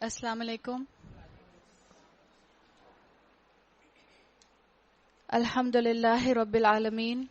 السلام علیکم. الحمد للہ رب العالمین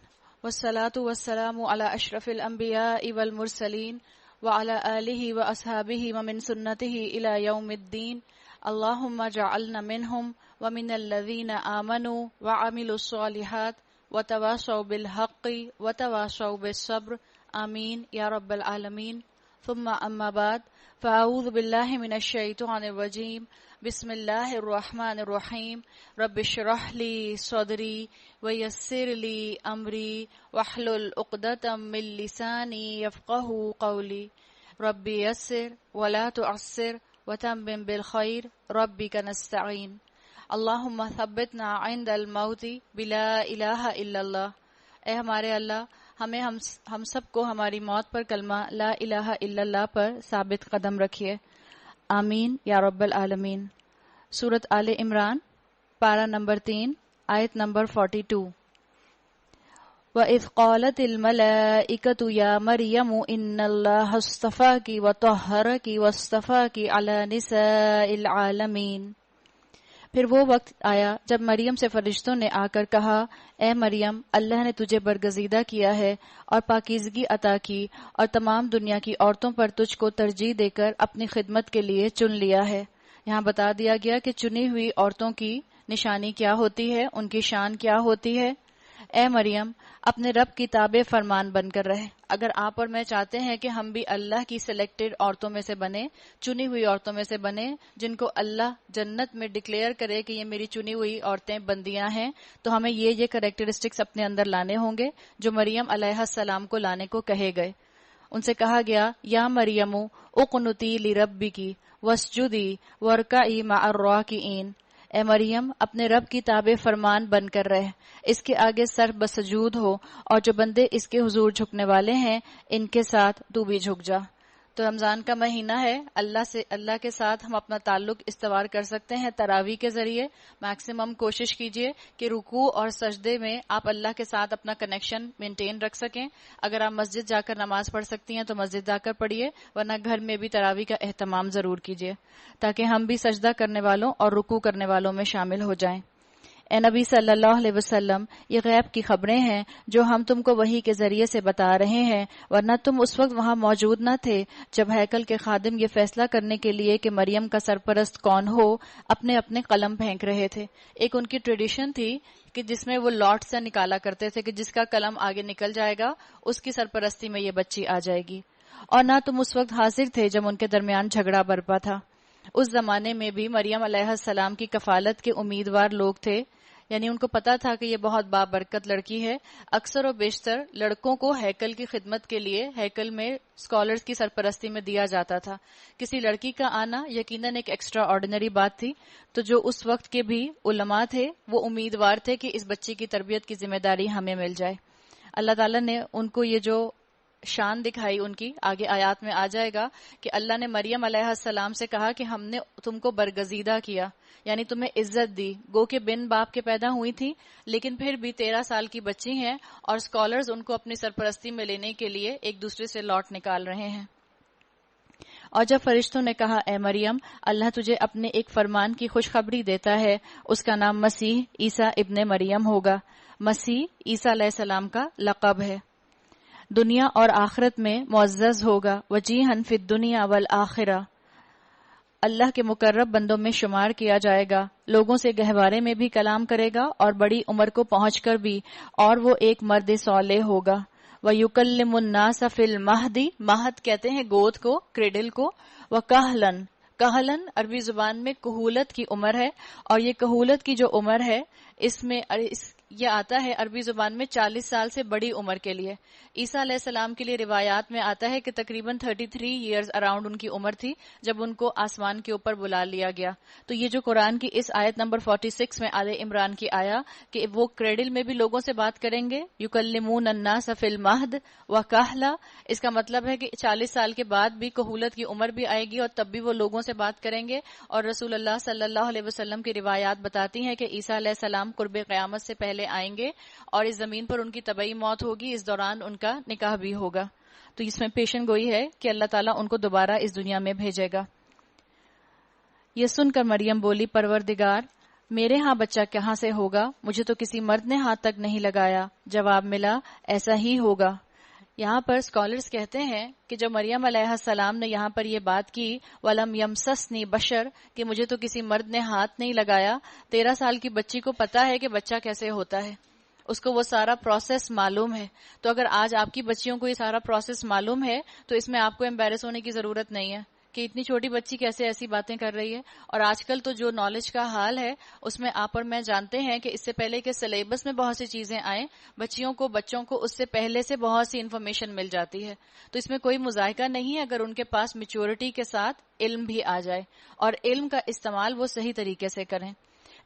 والصلاة والسلام علی اشرف الانبیاء والمرسلین وعلی آلہ واصحابہ ومن سنتہ الی یوم الدین. اللہم اجعلنا منہم ومن الذین آمنوا وعملوا الصالحات وتواصوا بالحق وتواصوا بالصبر. آمین یا رب العالمین. ثم اما بعد فاعوذ باللہ من الشیطان الرجیم. بسم اللہ الرحمن الرحیم. رب اشرح لی صدری ویسر لی امری واحلل عقدۃ من لسانی یفقهوا قولی. رب یسر ولا تعسر وتمم بالخیر ربک نستعین. اللہم ثبتنا عند الموت بلا الہ الا اللہ. اے ہمارے اللہ، ہم سب کو ہماری موت پر کلمہ لا الہ الا اللہ پر ثابت قدم رکھیے. آمین یا رب العالمین. سورۃ آل عمران، پارہ نمبر 3، آیت نمبر 42. وَإِذْ قَالَتِ الْمَلَائِكَةُ يَا مَرْيَمُ إِنَّ اللَّهَ اصْطَفَاكِ وَطَهَّرَكِ وَاصْطَفَاكِ عَلَى نِسَاءِ الْعَالَمِينَ. پھر وہ وقت آیا جب مریم سے فرشتوں نے آ کر کہا، اے مریم، اللہ نے تجھے برگزیدہ کیا ہے اور پاکیزگی عطا کی اور تمام دنیا کی عورتوں پر تجھ کو ترجیح دے کر اپنی خدمت کے لیے چن لیا ہے. یہاں بتا دیا گیا کہ چنی ہوئی عورتوں کی نشانی کیا ہوتی ہے، ان کی شان کیا ہوتی ہے. اے مریم، اپنے رب کی تابع فرمان بن کر رہے. اگر آپ اور میں چاہتے ہیں کہ ہم بھی اللہ کی سلیکٹڈ عورتوں میں سے بنے، چنی ہوئی عورتوں میں سے بنے، جن کو اللہ جنت میں ڈکلیئر کرے کہ یہ میری چنی ہوئی عورتیں بندیاں ہیں، تو ہمیں یہ کریکٹرسٹکس اپنے اندر لانے ہوں گے جو مریم علیہ السلام کو لانے کو کہے گئے. ان سے کہا گیا، یا مریم اقنتی لربکی واسجدی وارکعی مع الراکعین. اے مریم، اپنے رب کی تابع فرمان بن کر رہ، اس کے آگے سر بسجود ہو، اور جو بندے اس کے حضور جھکنے والے ہیں ان کے ساتھ تو بھی جھک جا. تو رمضان کا مہینہ ہے، اللہ کے ساتھ ہم اپنا تعلق استوار کر سکتے ہیں تراویح کے ذریعے. میکسیمم کوشش کیجئے کہ رکوع اور سجدے میں آپ اللہ کے ساتھ اپنا کنیکشن مینٹین رکھ سکیں. اگر آپ مسجد جا کر نماز پڑھ سکتی ہیں تو مسجد جا کر پڑھیے، ورنہ گھر میں بھی تراویح کا اہتمام ضرور کیجئے تاکہ ہم بھی سجدہ کرنے والوں اور رکوع کرنے والوں میں شامل ہو جائیں. اے نبی صلی اللہ علیہ وسلم، یہ غیب کی خبریں ہیں جو ہم تم کو وحی کے ذریعے سے بتا رہے ہیں، ورنہ تم اس وقت وہاں موجود نہ تھے جب ہیکل کے خادم یہ فیصلہ کرنے کے لیے کہ مریم کا سرپرست کون ہو اپنے اپنے قلم پھینک رہے تھے. ایک ان کی ٹریڈیشن تھی کہ جس میں وہ لاٹ سے نکالا کرتے تھے کہ جس کا قلم آگے نکل جائے گا اس کی سرپرستی میں یہ بچی آ جائے گی. اور نہ تم اس وقت حاضر تھے جب ان کے درمیان جھگڑا برپا تھا. اس زمانے میں بھی مریم علیہ السلام کی کفالت کے امیدوار لوگ تھے، یعنی ان کو پتا تھا کہ یہ بہت بابرکت لڑکی ہے. اکثر و بیشتر لڑکوں کو ہیکل کی خدمت کے لیے ہیکل میں اسکالرز کی سرپرستی میں دیا جاتا تھا. کسی لڑکی کا آنا یقیناً ایک ایکسٹرا آرڈینری بات تھی. تو جو اس وقت کے بھی علماء تھے وہ امیدوار تھے کہ اس بچی کی تربیت کی ذمہ داری ہمیں مل جائے. اللہ تعالیٰ نے ان کو یہ جو شان دکھائی، ان کی آگے آیات میں آ جائے گا کہ اللہ نے مریم علیہ السلام سے کہا کہ ہم نے تم کو برگزیدہ کیا، یعنی تمہیں عزت دی. گو کہ بن باپ کے پیدا ہوئی تھی لیکن پھر بھی 13 سال کی بچی ہیں اور اسکالرز ان کو اپنی سرپرستی میں لینے کے لیے ایک دوسرے سے لوٹ نکال رہے ہیں. اور جب فرشتوں نے کہا، اے مریم، اللہ تجھے اپنے ایک فرمان کی خوشخبری دیتا ہے، اس کا نام مسیح عیسیٰ ابن مریم ہوگا. مسیح عیسیٰ علیہ السلام کا لقب ہے. دنیا اور آخرت میں معزز ہوگا. وجیہن فی الدنیا والآخرہ، اللہ کے مقرب بندوں میں شمار کیا جائے گا. لوگوں سے گہوارے میں بھی کلام کرے گا اور بڑی عمر کو پہنچ کر بھی، اور وہ ایک مرد صالح ہوگا. وَيُكَلِّمُ النَّاسَ فِي الْمَهْدِ، مہد کہتے ہیں گود کو، کریڈل کو. وَكَهْلًا، کہلن عربی زبان میں کہولت کی عمر ہے، اور یہ کہولت کی جو عمر ہے اس میں یہ آتا ہے عربی زبان میں 40 سال سے بڑی عمر کے لیے. عیسیٰ علیہ السلام کے لیے روایات میں آتا ہے کہ تقریباً 33 ایئرز اراؤنڈ ان کی عمر تھی جب ان کو آسمان کے اوپر بلا لیا گیا. تو یہ جو قرآن کی اس آیت نمبر 46 میں آل عمران کی آیا کہ وہ کریڈل میں بھی لوگوں سے بات کریں گے، یکلمون الناس فی المہد وکہلا، اس کا مطلب ہے کہ 40 سال کے بعد بھی کہولت کی عمر بھی آئے گی اور تب بھی وہ لوگوں سے بات کریں گے. اور رسول اللہ صلی اللہ علیہ وسلم کی روایات بتاتی ہیں کہ عیسیٰ علیہ السلام قرب قیامت سے پہلے آئیں گے اور اس زمین پر ان کی طبعی موت ہوگی، اس دوران ان کا نکاح بھی ہوگا. تو اس میں پیشن گوئی ہے کہ اللہ تعالیٰ ان کو دوبارہ اس دنیا میں بھیجے گا. یہ سن کر مریم بولی پروردگار میرے ہاں بچہ کہاں سے ہوگا؟ مجھے تو کسی مرد نے ہاتھ تک نہیں لگایا۔ جواب ملا ایسا ہی ہوگا۔ یہاں پر اسکالرز کہتے ہیں کہ جب مریم علیہ السلام نے یہاں پر یہ بات کی وَلَمْ يَمْسَسْنِي بَشَرٌ کہ مجھے تو کسی مرد نے ہاتھ نہیں لگایا، 13 سال کی بچی کو پتا ہے کہ بچہ کیسے ہوتا ہے، اس کو وہ سارا پروسیس معلوم ہے۔ تو اگر آج آپ کی بچیوں کو یہ سارا پروسیس معلوم ہے تو اس میں آپ کو ایمبیرس ہونے کی ضرورت نہیں ہے کہ اتنی چھوٹی بچی کیسے ایسی باتیں کر رہی ہے۔ اور آج کل تو جو نالج کا حال ہے اس میں آپ اور میں جانتے ہیں کہ اس سے پہلے کہ سلیبس میں بہت سی چیزیں آئیں، بچوں کو اس سے پہلے سے بہت سی انفارمیشن مل جاتی ہے۔ تو اس میں کوئی مذائقہ نہیں ہے اگر ان کے پاس میچورٹی کے ساتھ علم بھی آ جائے اور علم کا استعمال وہ صحیح طریقے سے کریں۔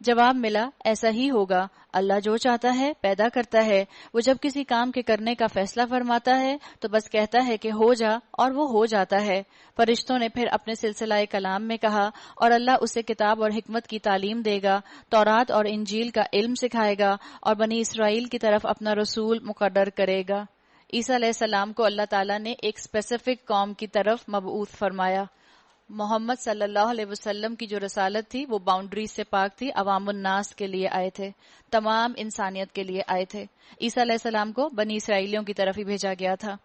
جواب ملا ایسا ہی ہوگا، اللہ جو چاہتا ہے پیدا کرتا ہے، وہ جب کسی کام کے کرنے کا فیصلہ فرماتا ہے تو بس کہتا ہے کہ ہو جا اور وہ ہو جاتا ہے۔ فرشتوں نے پھر اپنے سلسلہ کلام میں کہا اور اللہ اسے کتاب اور حکمت کی تعلیم دے گا، تورات اور انجیل کا علم سکھائے گا اور بنی اسرائیل کی طرف اپنا رسول مقرر کرے گا۔ عیسیٰ علیہ السلام کو اللہ تعالیٰ نے ایک اسپیسیفک قوم کی طرف مبعوث فرمایا۔ محمد صلی اللہ علیہ وسلم کی جو رسالت تھی وہ باؤنڈری سے پاک تھی، عوام الناس کے لیے آئے تھے، تمام انسانیت کے لیے آئے تھے۔ عیسیٰ علیہ السلام کو بنی اسرائیلیوں کی طرف ہی بھیجا گیا تھا۔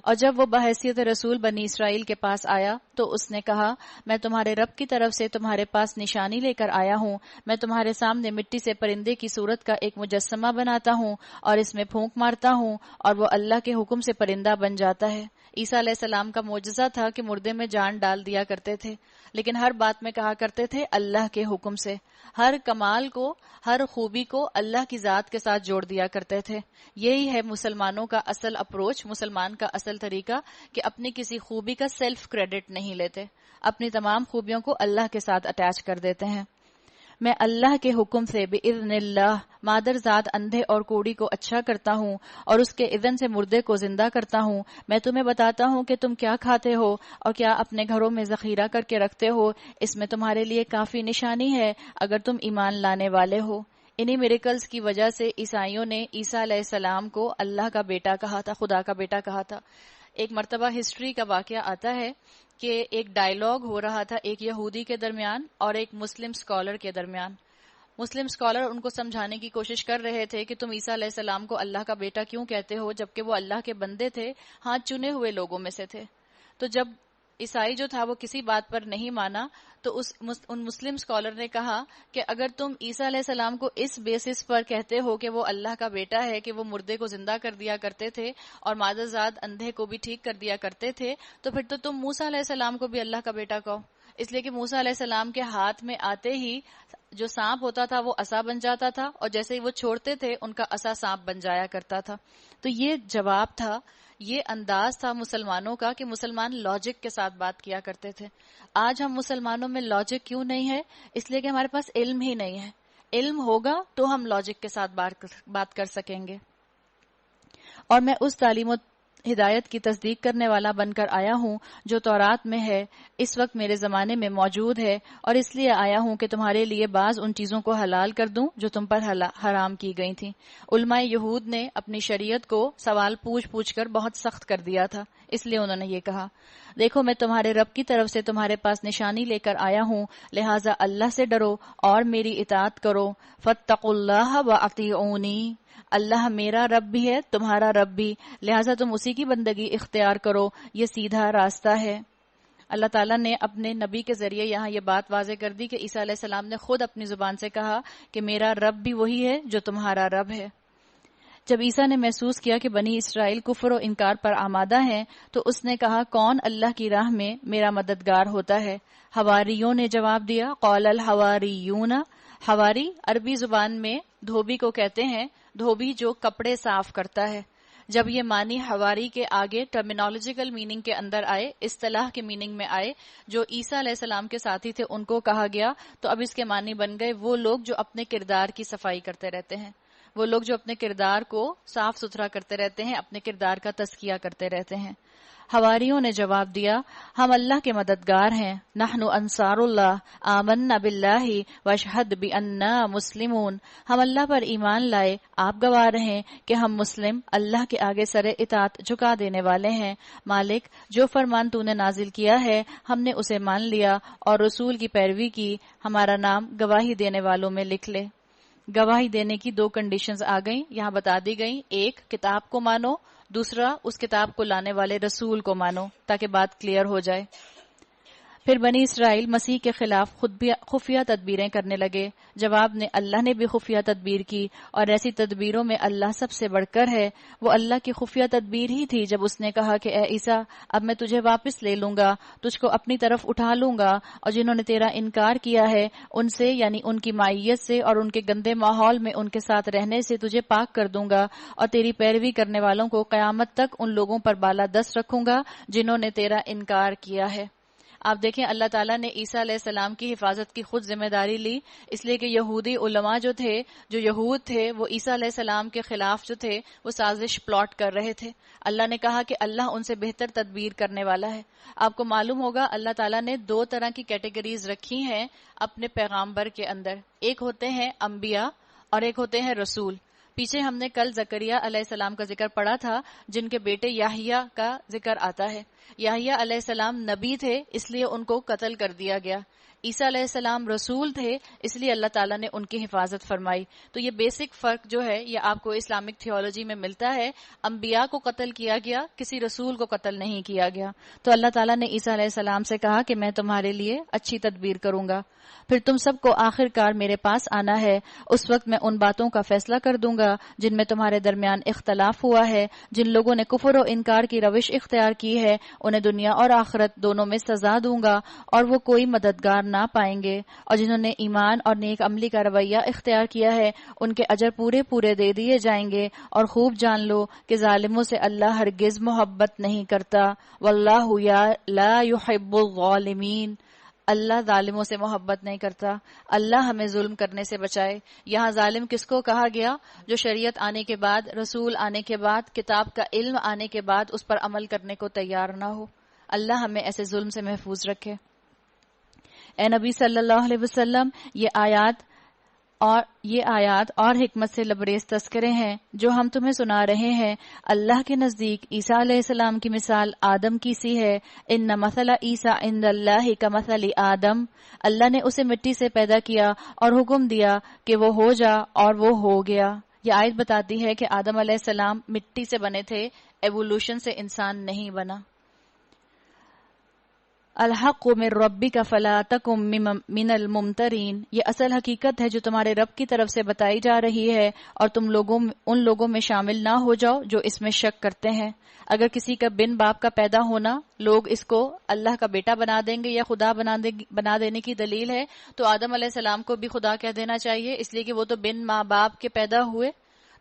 اور جب وہ بحیثیت رسول بنی اسرائیل کے پاس آیا تو اس نے کہا میں تمہارے رب کی طرف سے تمہارے پاس نشانی لے کر آیا ہوں، میں تمہارے سامنے مٹی سے پرندے کی صورت کا ایک مجسمہ بناتا ہوں اور اس میں پھونک مارتا ہوں اور وہ اللہ کے حکم سے پرندہ بن جاتا ہے۔ عیسیٰ علیہ السلام کا معجزہ تھا کہ مردے میں جان ڈال دیا کرتے تھے، لیکن ہر بات میں کہا کرتے تھے اللہ کے حکم سے، ہر کمال کو، ہر خوبی کو اللہ کی ذات کے ساتھ جوڑ دیا کرتے تھے۔ یہی ہے مسلمانوں کا اصل اپروچ، مسلمان کا اصل طریقہ کہ اپنی کسی خوبی کا سیلف کریڈٹ نہیں لیتے، اپنی تمام خوبیوں کو اللہ کے ساتھ اٹیچ کر دیتے ہیں۔ میں اللہ کے حکم سے بِإِذْنِ اللہ مادر ذات اندھے اور کوڑی کو اچھا کرتا ہوں اور اس کے اذن سے مردے کو زندہ کرتا ہوں۔ میں تمہیں بتاتا ہوں کہ تم کیا کھاتے ہو اور کیا اپنے گھروں میں ذخیرہ کر کے رکھتے ہو، اس میں تمہارے لیے کافی نشانی ہے اگر تم ایمان لانے والے ہو۔ انہی میریکلز کی وجہ سے عیسائیوں نے عیسیٰ علیہ السلام کو اللہ کا بیٹا کہا تھا، خدا کا بیٹا کہا تھا۔ ایک مرتبہ ہسٹری کا واقعہ آتا ہے کہ ایک ڈائیلاگ ہو رہا تھا ایک یہودی کے درمیان اور ایک مسلم سکالر کے درمیان۔ مسلم سکالر ان کو سمجھانے کی کوشش کر رہے تھے کہ تم عیسیٰ علیہ السلام کو اللہ کا بیٹا کیوں کہتے ہو جبکہ وہ اللہ کے بندے تھے، ہاں چنے ہوئے لوگوں میں سے تھے۔ تو جب عیسائی جو تھا وہ کسی بات پر نہیں مانا تو ان مسلم سکالر نے کہا کہ اگر تم عیسیٰ علیہ السلام کو اس بیسس پر کہتے ہو کہ وہ اللہ کا بیٹا ہے کہ وہ مردے کو زندہ کر دیا کرتے تھے اور مادر ذات اندھے کو بھی ٹھیک کر دیا کرتے تھے، تو پھر تو تم موسیٰ علیہ السلام کو بھی اللہ کا بیٹا کہو، اس لیے کہ موسیٰ علیہ السلام کے ہاتھ میں آتے ہی جو سانپ ہوتا تھا وہ عصا بن جاتا تھا اور جیسے ہی وہ چھوڑتے تھے ان کا عصا سانپ بن جایا کرتا تھا۔ تو یہ جواب تھا، یہ انداز تھا مسلمانوں کا کہ مسلمان لاجک کے ساتھ بات کیا کرتے تھے۔ آج ہم مسلمانوں میں لاجک کیوں نہیں ہے؟ اس لیے کہ ہمارے پاس علم ہی نہیں ہے۔ علم ہوگا تو ہم لاجک کے ساتھ بات کر سکیں گے۔ اور میں اس تعلیم و ہدایت کی تصدیق کرنے والا بن کر آیا ہوں جو تورات میں ہے، اس وقت میرے زمانے میں موجود ہے، اور اس لیے آیا ہوں کہ تمہارے لیے بعض ان چیزوں کو حلال کر دوں جو تم پر حرام کی گئی تھیں۔ علماء یہود نے اپنی شریعت کو سوال پوچھ کر بہت سخت کر دیا تھا، اس لیے انہوں نے یہ کہا دیکھو میں تمہارے رب کی طرف سے تمہارے پاس نشانی لے کر آیا ہوں، لہٰذا اللہ سے ڈرو اور میری اطاعت کرو۔ فاتقوا اللہ واطیعونی، اللہ میرا رب بھی ہے تمہارا رب بھی، لہٰذا تم اسی کی بندگی اختیار کرو، یہ سیدھا راستہ ہے۔ اللہ تعالیٰ نے اپنے نبی کے ذریعے یہاں یہ بات واضح کر دی کہ عیسیٰ علیہ السلام نے خود اپنی زبان سے کہا کہ میرا رب بھی وہی ہے جو تمہارا رب ہے۔ جب عیسیٰ نے محسوس کیا کہ بنی اسرائیل کفر و انکار پر آمادہ ہیں تو اس نے کہا کون اللہ کی راہ میں میرا مددگار ہوتا ہے؟ حواریوں نے جواب دیا قال الحواریون، حواری عربی زبان میں دھوبی کو کہتے ہیں، دھوبی جو کپڑے صاف کرتا ہے۔ جب یہ معنی حواری کے آگے ٹرمینالوجیکل میننگ کے اندر آئے، اصطلاح کے میننگ میں آئے، جو عیسیٰ علیہ السلام کے ساتھی تھے ان کو کہا گیا، تو اب اس کے معنی بن گئے وہ لوگ جو اپنے کردار کی صفائی کرتے رہتے ہیں، وہ لوگ جو اپنے کردار کو صاف ستھرا کرتے رہتے ہیں، اپنے کردار کا تزکیہ کرتے رہتے ہیں۔ حواریوں نے جواب دیا ہم اللہ کے مددگار ہیں، نحن انصار اللہ آمنا باللہ واشہد بأننا مسلمون، ہم اللہ پر ایمان لائے، آپ گواہ رہیں کہ ہم مسلم، اللہ کے آگے سر اطاعت جھکا دینے والے ہیں۔ مالک جو فرمان تو نے نازل کیا ہے ہم نے اسے مان لیا اور رسول کی پیروی کی، ہمارا نام گواہی دینے والوں میں لکھ لے۔ گواہی دینے کی دو کنڈیشنز آ گئیں، یہاں بتا دی گئیں، ایک کتاب کو مانو، دوسرا اس کتاب کو لانے والے رسول کو مانو، تاکہ بات کلیئر ہو جائے۔ پھر بنی اسرائیل مسیح کے خلاف خود بھی خفیہ تدبیریں کرنے لگے، جواب نے اللہ نے بھی خفیہ تدبیر کی، اور ایسی تدبیروں میں اللہ سب سے بڑھ کر ہے۔ وہ اللہ کی خفیہ تدبیر ہی تھی جب اس نے کہا کہ اے عیسیٰ اب میں تجھے واپس لے لوں گا، تجھ کو اپنی طرف اٹھا لوں گا، اور جنہوں نے تیرا انکار کیا ہے ان سے، یعنی ان کی معیت سے اور ان کے گندے ماحول میں ان کے ساتھ رہنے سے تجھے پاک کر دوں گا، اور تیری پیروی کرنے والوں کو قیامت تک ان لوگوں پر بالادست رکھوں گا جنہوں نے تیرا انکار کیا ہے۔ آپ دیکھیں اللہ تعالیٰ نے عیسیٰ علیہ السلام کی حفاظت کی خود ذمہ داری لی، اس لیے کہ یہودی علماء جو تھے، جو یہود تھے، وہ عیسیٰ علیہ السلام کے خلاف جو تھے وہ سازش پلاٹ کر رہے تھے۔ اللہ نے کہا کہ اللہ ان سے بہتر تدبیر کرنے والا ہے۔ آپ کو معلوم ہوگا اللہ تعالیٰ نے دو طرح کی کیٹیگریز رکھی ہیں اپنے پیغامبر کے اندر، ایک ہوتے ہیں انبیاء اور ایک ہوتے ہیں رسول۔ پیچھے ہم نے کل زکریا علیہ السلام کا ذکر پڑھا تھا جن کے بیٹے یحییٰ کا ذکر آتا ہے۔ یحییٰ علیہ السلام نبی تھے اس لیے ان کو قتل کر دیا گیا، عیسیٰ علیہ السلام رسول تھے اس لیے اللہ تعالیٰ نے ان کی حفاظت فرمائی۔ تو یہ بیسک فرق جو ہے یہ آپ کو اسلامک تھیولوجی میں ملتا ہے، انبیاء کو قتل کیا گیا، کسی رسول کو قتل نہیں کیا گیا۔ تو اللہ تعالیٰ نے عیسیٰ علیہ السلام سے کہا کہ میں تمہارے لیے اچھی تدبیر کروں گا، پھر تم سب کو آخر کار میرے پاس آنا ہے، اس وقت میں ان باتوں کا فیصلہ کر دوں گا جن میں تمہارے درمیان اختلاف ہوا ہے۔ جن لوگوں نے کفر و انکار کی روش اختیار کی ہے انہیں دنیا اور آخرت دونوں میں سزا دوں گا اور وہ کوئی مددگار نہ پائیں گے، اور جنہوں نے ایمان اور نیک عملی کا رویہ اختیار کیا ہے ان کے اجر پورے پورے دے دیے جائیں گے۔ اور خوب جان لو کہ ظالموں سے اللہ ہرگز محبت نہیں کرتا، واللہ لا يحب الظالمین، اللہ ظالموں سے محبت نہیں کرتا۔ اللہ ہمیں ظلم کرنے سے بچائے۔ یہاں ظالم کس کو کہا گیا؟ جو شریعت آنے کے بعد، رسول آنے کے بعد، کتاب کا علم آنے کے بعد اس پر عمل کرنے کو تیار نہ ہو۔ اللہ ہمیں ایسے ظلم سے محفوظ رکھے۔ اے نبی صلی اللہ علیہ وسلم یہ آیات اور حکمت سے لبریز تذکرے ہیں جو ہم تمہیں سنا رہے ہیں۔ اللہ کے نزدیک عیسیٰ علیہ السلام کی مثال آدم کی سی ہے، ان مثل عیسیٰ عند اللہ کمثل آدم، اللہ نے اسے مٹی سے پیدا کیا اور حکم دیا کہ وہ ہو جا اور وہ ہو گیا۔ یہ آیت بتاتی ہے کہ آدم علیہ السلام مٹی سے بنے تھے، ایوولوشن سے انسان نہیں بنا۔ الحق من ربک فلا تکن من الممترین، یہ اصل حقیقت ہے جو تمہارے رب کی طرف سے بتائی جا رہی ہے اور تم ان لوگوں میں شامل نہ ہو جاؤ جو اس میں شک کرتے ہیں۔ اگر کسی کا بن باپ کا پیدا ہونا لوگ اس کو اللہ کا بیٹا بنا دیں گے یا خدا بنا دینے کی دلیل ہے تو آدم علیہ السلام کو بھی خدا کہہ دینا چاہیے، اس لیے کہ وہ تو بن ماں باپ کے پیدا ہوئے۔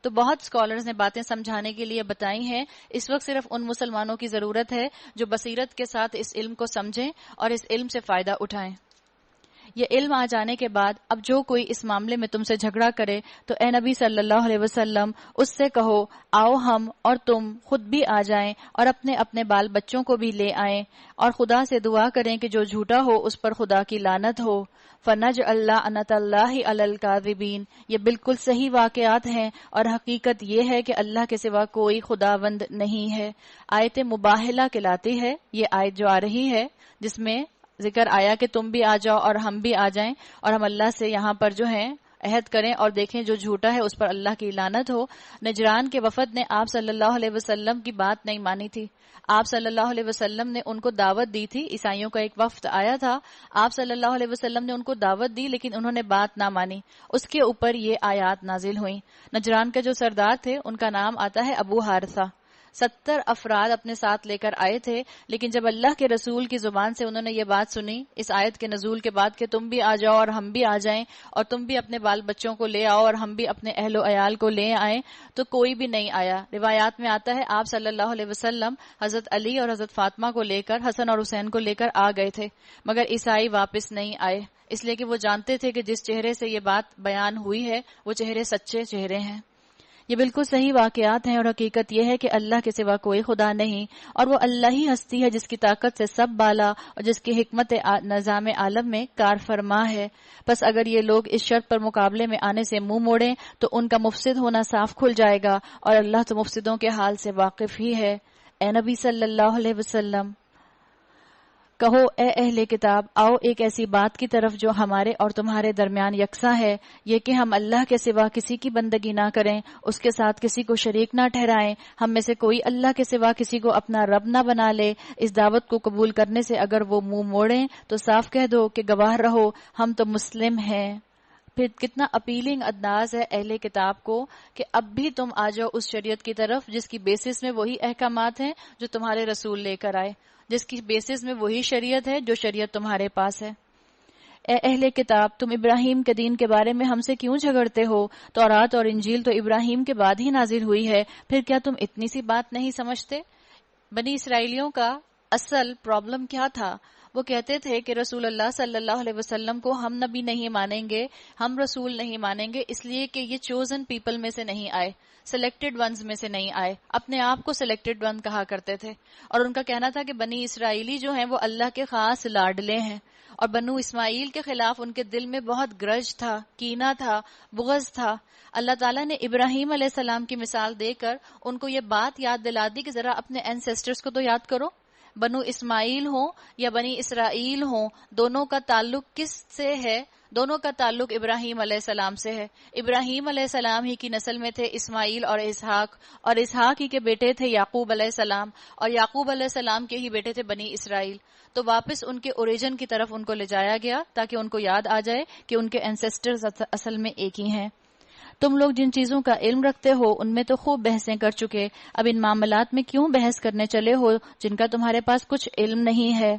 تو بہت اسکالرز نے باتیں سمجھانے کے لیے بتائی ہیں۔ اس وقت صرف ان مسلمانوں کی ضرورت ہے جو بصیرت کے ساتھ اس علم کو سمجھیں اور اس علم سے فائدہ اٹھائیں۔ یہ علم آ جانے کے بعد اب جو کوئی اس معاملے میں تم سے جھگڑا کرے تو اے نبی صلی اللہ علیہ وسلم اس سے کہو آؤ ہم اور تم خود بھی آ جائیں اور اپنے اپنے بال بچوں کو بھی لے آئیں اور خدا سے دعا کریں کہ جو جھوٹا ہو اس پر خدا کی لعنت ہو۔ فَنَجْعَلْ لَعْنَتَ اللَّهِ عَلَى الْكَاذِبِينَ، یہ بالکل صحیح واقعات ہیں اور حقیقت یہ ہے کہ اللہ کے سوا کوئی خداوند نہیں ہے۔ آیت مباہلہ کہلاتی ہے یہ آیت جو آ رہی ہے، جس میں ذکر آیا کہ تم بھی آ جاؤ اور ہم بھی آ جائیں اور ہم اللہ سے یہاں پر جو ہیں عہد کریں اور دیکھیں جو جھوٹا ہے اس پر اللہ کی لعنت ہو۔ نجران کے وفد نے آپ صلی اللہ علیہ وسلم کی بات نہیں مانی تھی۔ آپ صلی اللہ علیہ وسلم نے ان کو دعوت دی تھی، عیسائیوں کا ایک وفد آیا تھا، آپ صلی اللہ علیہ وسلم نے ان کو دعوت دی لیکن انہوں نے بات نہ مانی۔ اس کے اوپر یہ آیات نازل ہوئیں۔ نجران کا جو سردار تھے ان کا نام آتا ہے ابو حارثہ۔ 70 افراد اپنے ساتھ لے کر آئے تھے، لیکن جب اللہ کے رسول کی زبان سے انہوں نے یہ بات سنی اس آیت کے نزول کے بعد کہ تم بھی آ جاؤ اور ہم بھی آ جائیں اور تم بھی اپنے بال بچوں کو لے آؤ اور ہم بھی اپنے اہل و عیال کو لے آئیں، تو کوئی بھی نہیں آیا۔ روایات میں آتا ہے آپ صلی اللہ علیہ وسلم حضرت علی اور حضرت فاطمہ کو لے کر، حسن اور حسین کو لے کر آ گئے تھے، مگر عیسائی واپس نہیں آئے، اس لیے کہ وہ جانتے تھے کہ جس چہرے سے یہ بات بیان ہوئی ہے وہ چہرے سچے چہرے ہیں۔ یہ بالکل صحیح واقعات ہیں، اور حقیقت یہ ہے کہ اللہ کے سوا کوئی خدا نہیں، اور وہ اللہ ہی ہستی ہے جس کی طاقت سے سب بالا اور جس کی حکمت نظام عالم میں کار فرما ہے۔ بس اگر یہ لوگ اس شرط پر مقابلے میں آنے سے منہ موڑیں تو ان کا مفسد ہونا صاف کھل جائے گا، اور اللہ تو مفسدوں کے حال سے واقف ہی ہے۔ اے نبی صلی اللہ علیہ وسلم، کہو اے اہل کتاب، آؤ ایک ایسی بات کی طرف جو ہمارے اور تمہارے درمیان یکساں ہے، یہ کہ ہم اللہ کے سوا کسی کی بندگی نہ کریں، اس کے ساتھ کسی کو شریک نہ ٹھہرائیں، ہم میں سے کوئی اللہ کے سوا کسی کو اپنا رب نہ بنا لے۔ اس دعوت کو قبول کرنے سے اگر وہ منہ موڑیں تو صاف کہہ دو کہ گواہ رہو ہم تو مسلم ہیں۔ پھر کتنا اپیلنگ انداز ہے اہل کتاب کو کہ اب بھی تم آ جاؤ اس شریعت کی طرف جس کی بیسس میں وہی احکامات ہیں جو تمہارے رسول لے کر آئے، جس کی بیسس میں وہی شریعت ہے جو شریعت تمہارے پاس ہے۔ اے اہل کتاب، تم ابراہیم کے دین کے بارے میں ہم سے کیوں جھگڑتے ہو؟ تورات اور انجیل تو ابراہیم کے بعد ہی نازل ہوئی ہے، پھر کیا تم اتنی سی بات نہیں سمجھتے؟ بنی اسرائیلیوں کا اصل پرابلم کیا تھا؟ وہ کہتے تھے کہ رسول اللہ صلی اللہ علیہ وسلم کو ہم نبی نہیں مانیں گے، ہم رسول نہیں مانیں گے، اس لیے کہ یہ چوزن پیپل میں سے نہیں آئے، سلیکٹڈ ونز میں سے نہیں آئے، اپنے آپ کو سلیکٹڈ ون کہا کرتے تھے، اور ان کا کہنا تھا کہ بنی اسرائیلی جو ہیں وہ اللہ کے خاص لاڈلے ہیں، اور بنو اسماعیل کے خلاف ان کے دل میں بہت گرج تھا، کینہ تھا، بغض تھا۔ اللہ تعالیٰ نے ابراہیم علیہ السلام کی مثال دے کر ان کو یہ بات یاد دلا دی کہ ذرا اپنے اینسیسٹرز کو تو یاد کرو، بنو اسماعیل ہوں یا بنی اسرائیل ہوں، دونوں کا تعلق کس سے ہے؟ دونوں کا تعلق ابراہیم علیہ السلام سے ہے۔ ابراہیم علیہ السلام ہی کی نسل میں تھے اسماعیل اور اسحاق، اور اسحاق ہی کے بیٹے تھے یعقوب علیہ السلام، اور یعقوب علیہ السلام کے ہی بیٹے تھے بنی اسرائیل۔ تو واپس ان کے اوریجن کی طرف ان کو لے جایا گیا تاکہ ان کو یاد آ جائے کہ ان کے اینسیسٹرز اصل میں ایک ہی ہیں۔ تم لوگ جن چیزوں کا علم رکھتے ہو ان میں تو خوب بحثیں کر چکے، اب ان معاملات میں کیوں بحث کرنے چلے ہو جن کا تمہارے پاس کچھ علم نہیں ہے؟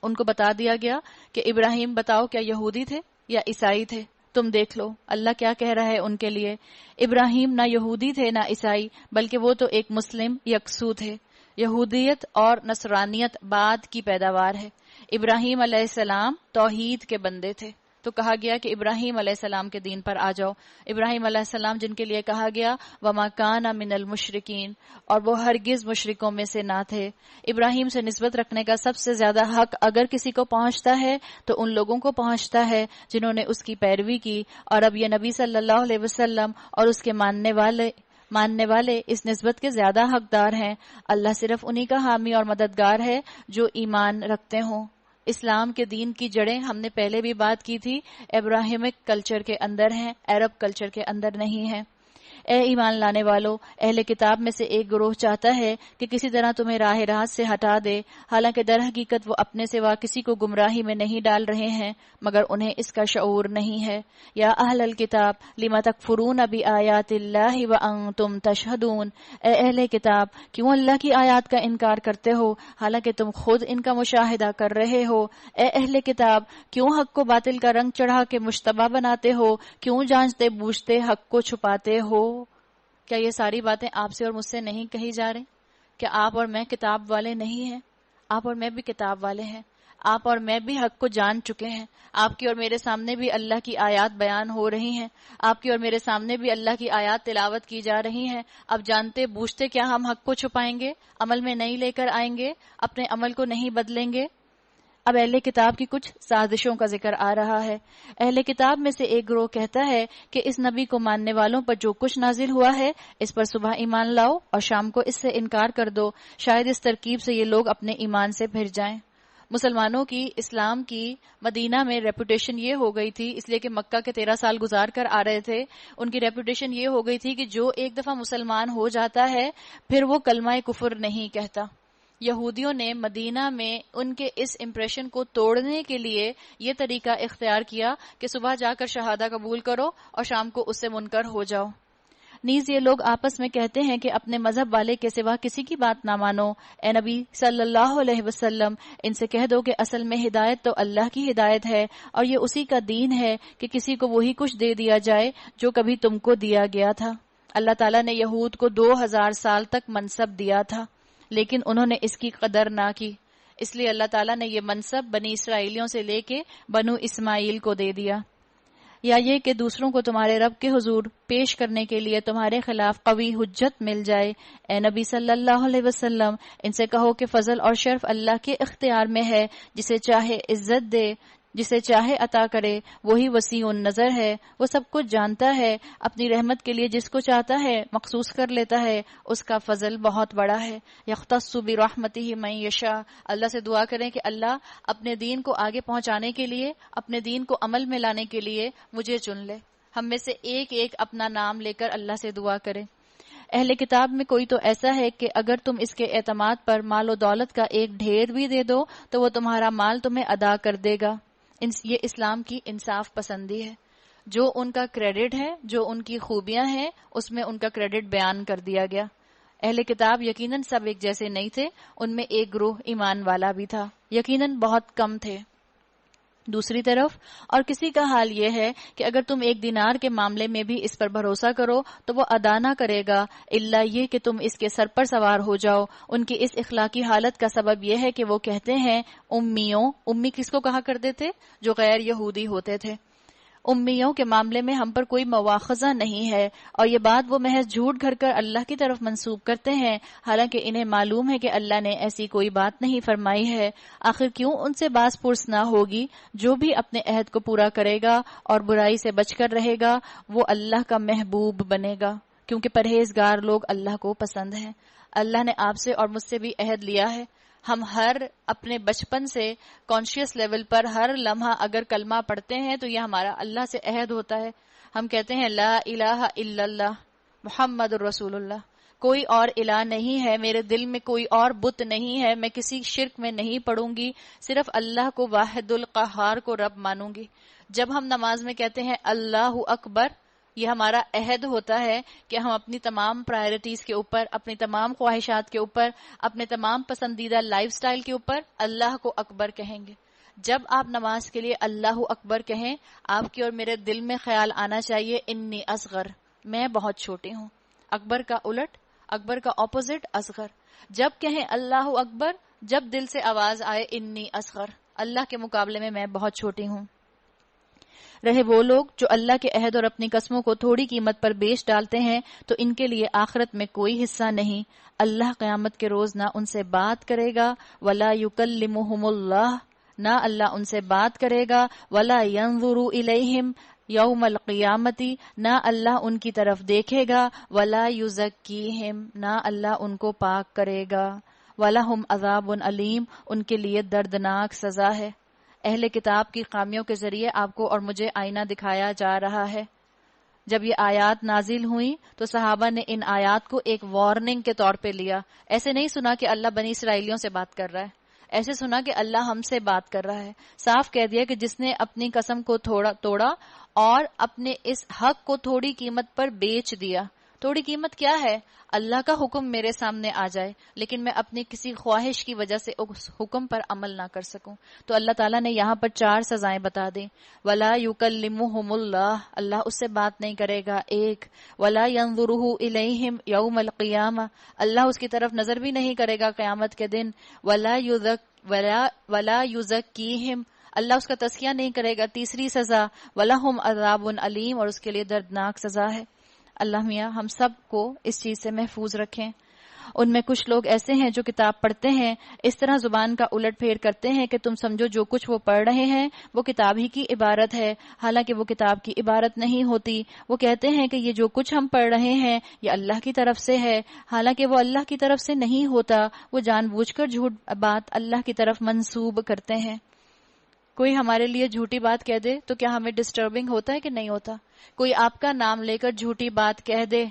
ان کو بتا دیا گیا کہ ابراہیم بتاؤ کیا یہودی تھے یا عیسائی تھے؟ تم دیکھ لو اللہ کیا کہہ رہا ہے ان کے لیے۔ ابراہیم نہ یہودی تھے نہ عیسائی، بلکہ وہ تو ایک مسلم یکسو تھے۔ یہودیت اور نصرانیت بعد کی پیداوار ہے، ابراہیم علیہ السلام توحید کے بندے تھے، تو کہا گیا کہ ابراہیم علیہ السلام کے دین پر آ جاؤ۔ ابراہیم علیہ السلام جن کے لیے کہا گیا وَمَا كَانَ مِنَ الْمُشْرِكِينَ، اور وہ ہرگز مشرکوں میں سے نہ تھے۔ ابراہیم سے نسبت رکھنے کا سب سے زیادہ حق اگر کسی کو پہنچتا ہے تو ان لوگوں کو پہنچتا ہے جنہوں نے اس کی پیروی کی، اور اب یہ نبی صلی اللہ علیہ وسلم اور اس کے ماننے والے اس نسبت کے زیادہ حقدار ہیں۔ اللہ صرف انہی کا حامی اور مددگار ہے جو ایمان رکھتے ہوں۔ اسلام کے دین کی جڑیں ہم نے پہلے بھی بات کی تھی، ابراہیمک کلچر کے اندر ہیں، عرب کلچر کے اندر نہیں ہیں۔ اے ایمان لانے والو، اہل کتاب میں سے ایک گروہ چاہتا ہے کہ کسی طرح تمہیں راہ راست سے ہٹا دے، حالانکہ در حقیقت وہ اپنے سوا کسی کو گمراہی میں نہیں ڈال رہے ہیں مگر انہیں اس کا شعور نہیں ہے۔ یا اہل الکتاب لم تکفرون بآیات اللہ وانتم تشہدون، اے اہل کتاب کیوں اللہ کی آیات کا انکار کرتے ہو حالانکہ تم خود ان کا مشاہدہ کر رہے ہو۔ اے اہل کتاب کیوں حق کو باطل کا رنگ چڑھا کے مشتبہ بناتے ہو، کیوں جانچتے بوجھتے حق کو چھپاتے ہو؟ کیا یہ ساری باتیں آپ سے اور مجھ سے نہیں کہی جا رہی؟ کیا آپ اور میں کتاب والے نہیں ہیں؟ آپ اور میں بھی کتاب والے ہیں، آپ اور میں بھی حق کو جان چکے ہیں۔ آپ کی اور میرے سامنے بھی اللہ کی آیات بیان ہو رہی ہیں، آپ کی اور میرے سامنے بھی اللہ کی آیات تلاوت کی جا رہی ہیں۔ اب جانتے بوجھتے کیا ہم حق کو چھپائیں گے، عمل میں نہیں لے کر آئیں گے، اپنے عمل کو نہیں بدلیں گے؟ اب اہل کتاب کی کچھ سازشوں کا ذکر آ رہا ہے۔ اہل کتاب میں سے ایک گروہ کہتا ہے کہ اس نبی کو ماننے والوں پر جو کچھ نازل ہوا ہے اس پر صبح ایمان لاؤ اور شام کو اس سے انکار کر دو، شاید اس ترکیب سے یہ لوگ اپنے ایمان سے پھر جائیں۔ مسلمانوں کی اسلام کی مدینہ میں ریپوٹیشن یہ ہو گئی تھی، اس لیے کہ مکہ کے 13 سال گزار کر آ رہے تھے، ان کی ریپوٹیشن یہ ہو گئی تھی کہ جو ایک دفعہ مسلمان ہو جاتا ہے پھر وہ کلمہ کفر نہیں کہتا۔ یہودیوں نے مدینہ میں ان کے اس امپریشن کو توڑنے کے لیے یہ طریقہ اختیار کیا کہ صبح جا کر شہادہ قبول کرو اور شام کو اس سے منکر ہو جاؤ۔ نیز یہ لوگ آپس میں کہتے ہیں کہ اپنے مذہب والے کے سوا کسی کی بات نہ مانو۔ اے نبی صلی اللہ علیہ وسلم ان سے کہہ دو کہ اصل میں ہدایت تو اللہ کی ہدایت ہے اور یہ اسی کا دین ہے کہ کسی کو وہی کچھ دے دیا جائے جو کبھی تم کو دیا گیا تھا۔ اللہ تعالیٰ نے یہود کو 2000 سال تک منصب دیا تھا لیکن انہوں نے اس کی قدر نہ کی، اس لیے اللہ تعالیٰ نے یہ منصب بنی اسرائیلیوں سے لے کے بنو اسماعیل کو دے دیا۔ یا یہ کہ دوسروں کو تمہارے رب کے حضور پیش کرنے کے لیے تمہارے خلاف قوی حجت مل جائے؟ اے نبی صلی اللہ علیہ وسلم، ان سے کہو کہ فضل اور شرف اللہ کے اختیار میں ہے، جسے چاہے عزت دے، جسے چاہے عطا کرے، وہی وسیع النظر ہے، وہ سب کچھ جانتا ہے، اپنی رحمت کے لیے جس کو چاہتا ہے مخصوص کر لیتا ہے، اس کا فضل بہت بڑا ہے۔ یختص برحمتہ من یشاء، اللہ سے دعا کریں کہ اللہ اپنے دین کو آگے پہنچانے کے لیے، اپنے دین کو عمل میں لانے کے لیے مجھے چن لے۔ ہم میں سے ایک ایک اپنا نام لے کر اللہ سے دعا کرے۔ اہل کتاب میں کوئی تو ایسا ہے کہ اگر تم اس کے اعتماد پر مال و دولت کا ایک ڈھیر بھی دے دو تو وہ تمہارا مال تمہیں ادا کر دے گا۔ یہ اسلام کی انصاف پسندی ہے۔ جو ان کا کریڈٹ ہے، جو ان کی خوبیاں ہیں، اس میں ان کا کریڈٹ بیان کر دیا گیا۔ اہل کتاب یقیناً سب ایک جیسے نہیں تھے، ان میں ایک گروہ ایمان والا بھی تھا، یقیناً بہت کم تھے۔ دوسری طرف اور کسی کا حال یہ ہے کہ اگر تم ایک دینار کے معاملے میں بھی اس پر بھروسہ کرو تو وہ ادا نہ کرے گا الا یہ کہ تم اس کے سر پر سوار ہو جاؤ۔ ان کی اس اخلاقی حالت کا سبب یہ ہے کہ وہ کہتے ہیں امیوں، امی کس کو کہا کرتے تھے؟ جو غیر یہودی ہوتے تھے۔ امیوں کے معاملے میں ہم پر کوئی مواخذہ نہیں ہے، اور یہ بات وہ محض جھوٹ گھڑ کر اللہ کی طرف منسوب کرتے ہیں، حالانکہ انہیں معلوم ہے کہ اللہ نے ایسی کوئی بات نہیں فرمائی ہے۔ آخر کیوں ان سے باز پرس نہ ہوگی؟ جو بھی اپنے عہد کو پورا کرے گا اور برائی سے بچ کر رہے گا وہ اللہ کا محبوب بنے گا، کیونکہ پرہیزگار لوگ اللہ کو پسند ہیں۔ اللہ نے آپ سے اور مجھ سے بھی عہد لیا ہے۔ ہم ہر اپنے بچپن سے کانشیس لیول پر ہر لمحہ اگر کلمہ پڑھتے ہیں تو یہ ہمارا اللہ سے عہد ہوتا ہے۔ ہم کہتے ہیں لا الہ الا اللہ محمد الرسول اللہ، کوئی اور الہ نہیں ہے، میرے دل میں کوئی اور بت نہیں ہے، میں کسی شرک میں نہیں پڑوں گی، صرف اللہ کو واحد القہار کو رب مانوں گی۔ جب ہم نماز میں کہتے ہیں اللہ اکبر، یہ ہمارا عہد ہوتا ہے کہ ہم اپنی تمام پرائرٹیز کے اوپر، اپنی تمام خواہشات کے اوپر، اپنے تمام پسندیدہ لائف سٹائل کے اوپر اللہ کو اکبر کہیں گے۔ جب آپ نماز کے لیے اللہ اکبر کہیں، آپ کی اور میرے دل میں خیال آنا چاہیے انی اصغر، میں بہت چھوٹی ہوں۔ اکبر کا الٹ، اکبر کا اپوزٹ اصغر۔ جب کہیں اللہ اکبر، جب دل سے آواز آئے انی اصغر، اللہ کے مقابلے میں میں بہت چھوٹی ہوں۔ رہے وہ لوگ جو اللہ کے عہد اور اپنی قسموں کو تھوڑی قیمت پر بیچ ڈالتے ہیں تو ان کے لیے آخرت میں کوئی حصہ نہیں۔ اللہ قیامت کے روز نہ ان سے بات کرے گا ولا یکلمہم اللہ، نہ اللہ ان سے بات کرے گا، ولا ینظر الیہم یوم القیامت، نہ اللہ ان کی طرف دیکھے گا، ولا یزکیہم، نہ اللہ ان کو پاک کرے گا، ولہم عذاب علیم، ان کے لیے دردناک سزا ہے۔ اہل کتاب کی خامیوں کے ذریعے آپ کو اور مجھے آئینہ دکھایا جا رہا ہے۔ جب یہ آیات نازل ہوئیں تو صحابہ نے ان آیات کو ایک وارننگ کے طور پہ لیا۔ ایسے نہیں سنا کہ اللہ بنی اسرائیلیوں سے بات کر رہا ہے، ایسے سنا کہ اللہ ہم سے بات کر رہا ہے۔ صاف کہہ دیا کہ جس نے اپنی قسم کو توڑا اور اپنے اس حق کو تھوڑی قیمت پر بیچ دیا۔ تھوڑی قیمت کیا ہے؟ اللہ کا حکم میرے سامنے آ جائے لیکن میں اپنی کسی خواہش کی وجہ سے اس حکم پر عمل نہ کر سکوں۔ تو اللہ تعالیٰ نے یہاں پر 4 سزائیں بتا دیں۔ ولا یکلمہم اللہ، اللہ اس سے بات نہیں کرے گا۔ 1، ولا ینظرہ الیہم یوم القیامہ، اللہ اس کی طرف نظر بھی نہیں کرے گا قیامت کے دن۔ ولا یزکیہم، اللہ اس کا تزکیہ نہیں کرے گا۔ 3 سزا، ولہم عذاب علیم، اور اس کے لیے دردناک سزا ہے۔ اللہ میاں ہم سب کو اس چیز سے محفوظ رکھیں۔ ان میں کچھ لوگ ایسے ہیں جو کتاب پڑھتے ہیں، اس طرح زبان کا الٹ پھیر کرتے ہیں کہ تم سمجھو جو کچھ وہ پڑھ رہے ہیں وہ کتاب ہی کی عبارت ہے، حالانکہ وہ کتاب کی عبارت نہیں ہوتی۔ وہ کہتے ہیں کہ یہ جو کچھ ہم پڑھ رہے ہیں یہ اللہ کی طرف سے ہے، حالانکہ وہ اللہ کی طرف سے نہیں ہوتا۔ وہ جان بوجھ کر جھوٹ بات اللہ کی طرف منسوب کرتے ہیں۔ کوئی ہمارے لیے جھوٹی بات کہہ دے تو کیا ہمیں ڈسٹربنگ ہوتا ہے کہ نہیں ہوتا؟ کوئی آپ کا نام لے کر جھوٹی بات کہہ دے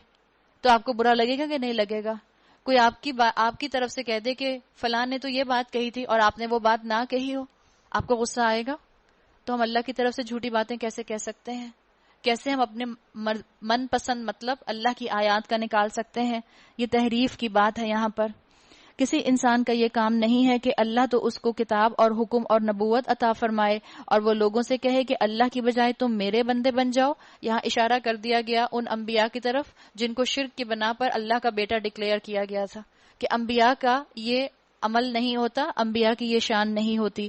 تو آپ کو برا لگے گا کہ نہیں لگے گا؟ کوئی آپ کی طرف سے کہہ دے کہ فلاں نے تو یہ بات کہی تھی اور آپ نے وہ بات نہ کہی ہو، آپ کو غصہ آئے گا؟ تو ہم اللہ کی طرف سے جھوٹی باتیں کیسے کہہ سکتے ہیں؟ کیسے ہم اپنے من پسند مطلب اللہ کی آیات کا نکال سکتے ہیں؟ یہ تحریف کی بات ہے۔ یہاں پر کسی انسان کا یہ کام نہیں ہے کہ اللہ تو اس کو کتاب اور حکم اور نبوت عطا فرمائے اور وہ لوگوں سے کہے کہ اللہ کی بجائے تم میرے بندے بن جاؤ۔ یہاں اشارہ کر دیا گیا ان انبیاء کی طرف جن کو شرک کی بنا پر اللہ کا بیٹا ڈکلیئر کیا گیا تھا کہ انبیاء کا یہ عمل نہیں ہوتا، انبیاء کی یہ شان نہیں ہوتی۔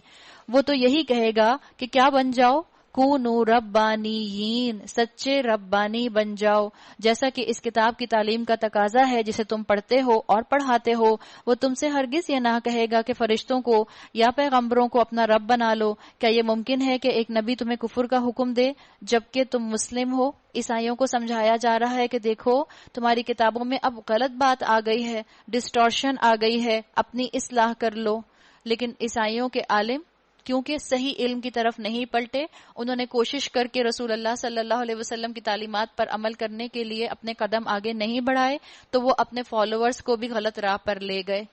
وہ تو یہی کہے گا کہ کیا بن جاؤ، کونوا ربانیین، سچے ربانی بن جاؤ، جیسا کہ اس کتاب کی تعلیم کا تقاضا ہے جسے تم پڑھتے ہو اور پڑھاتے ہو۔ وہ تم سے ہرگز یہ نہ کہے گا کہ فرشتوں کو یا پیغمبروں کو اپنا رب بنا لو۔ کیا یہ ممکن ہے کہ ایک نبی تمہیں کفر کا حکم دے جبکہ تم مسلم ہو؟ عیسائیوں کو سمجھایا جا رہا ہے کہ دیکھو تمہاری کتابوں میں اب غلط بات آ گئی ہے، ڈسٹورشن آ گئی ہے، اپنی اصلاح کر لو۔ لیکن عیسائیوں کے عالم کیونکہ صحیح علم کی طرف نہیں پلٹے، انہوں نے کوشش کر کے رسول اللہ صلی اللہ علیہ وسلم کی تعلیمات پر عمل کرنے کے لیے اپنے قدم آگے نہیں بڑھائے، تو وہ اپنے فالوورز کو بھی غلط راہ پر لے گئے۔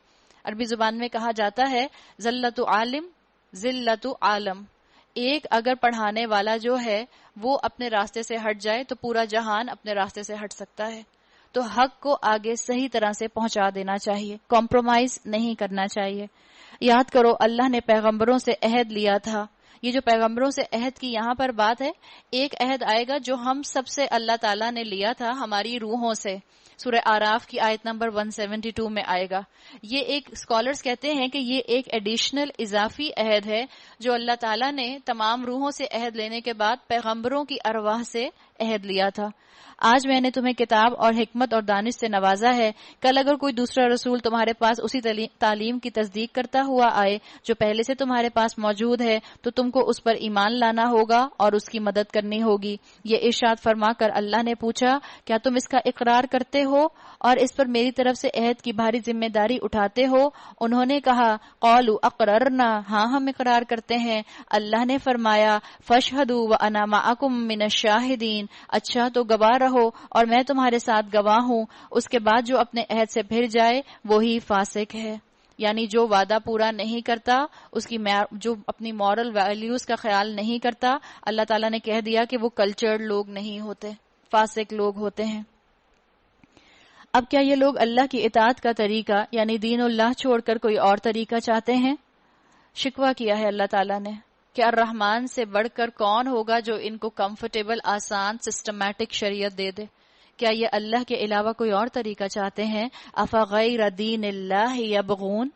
عربی زبان میں کہا جاتا ہے ذلت عالم ذلت عالم، ایک اگر پڑھانے والا جو ہے وہ اپنے راستے سے ہٹ جائے تو پورا جہان اپنے راستے سے ہٹ سکتا ہے۔ تو حق کو آگے صحیح طرح سے پہنچا دینا چاہیے، کمپرومائز نہیں کرنا چاہیے۔ یاد کرو اللہ نے پیغمبروں سے عہد لیا تھا۔ یہ جو پیغمبروں سے عہد کی یہاں پر بات ہے، ایک عہد آئے گا جو ہم سب سے اللہ تعالیٰ نے لیا تھا ہماری روحوں سے، سورہ آراف کی آیت نمبر 172 میں آئے گا۔ یہ ایک اسکالرز کہتے ہیں کہ یہ ایک ایڈیشنل اضافی عہد ہے جو اللہ تعالیٰ نے تمام روحوں سے عہد لینے کے بعد پیغمبروں کی ارواح سے عہد لیا تھا۔ آج میں نے تمہیں کتاب اور حکمت اور دانش سے نوازا ہے، کل اگر کوئی دوسرا رسول تمہارے پاس اسی تعلیم کی تصدیق کرتا ہوا آئے جو پہلے سے تمہارے پاس موجود ہے تو تم کو اس پر ایمان لانا ہوگا اور اس کی مدد کرنی ہوگی۔ یہ ارشاد فرما کر اللہ نے پوچھا کیا تم اس کا اقرار کرتے ہو اور اس پر میری طرف سے عہد کی بھاری ذمہ داری اٹھاتے ہو؟ انہوں نے کہا قالوا اقررنا، ہاں ہم اقرار کرتے ہیں۔ اللہ نے فرمایا فاشہدوا وانا معکم من الشاہدین، اچھا تو گواہ رہو اور میں تمہارے ساتھ گواہ ہوں۔ اس کے بعد جو اپنے عہد سے پھر جائے وہی فاسق ہے، یعنی جو وعدہ پورا نہیں کرتا، اس کی جو اپنی مورل ویلیوز کا خیال نہیں کرتا، اللہ تعالیٰ نے کہہ دیا کہ وہ کلچرڈ لوگ نہیں ہوتے، فاسق لوگ ہوتے ہیں۔ اب کیا یہ لوگ اللہ کی اطاعت کا طریقہ یعنی دین اللہ چھوڑ کر کوئی اور طریقہ چاہتے ہیں؟ شکوہ کیا ہے اللہ تعالیٰ نے کہ الرحمن سے بڑھ کر کون ہوگا جو ان کو کمفرٹیبل، آسان، سسٹمیٹک شریعت دے دے؟ کیا یہ اللہ کے علاوہ کوئی اور طریقہ چاہتے ہیں؟ افغیر دین اللہ یبغون،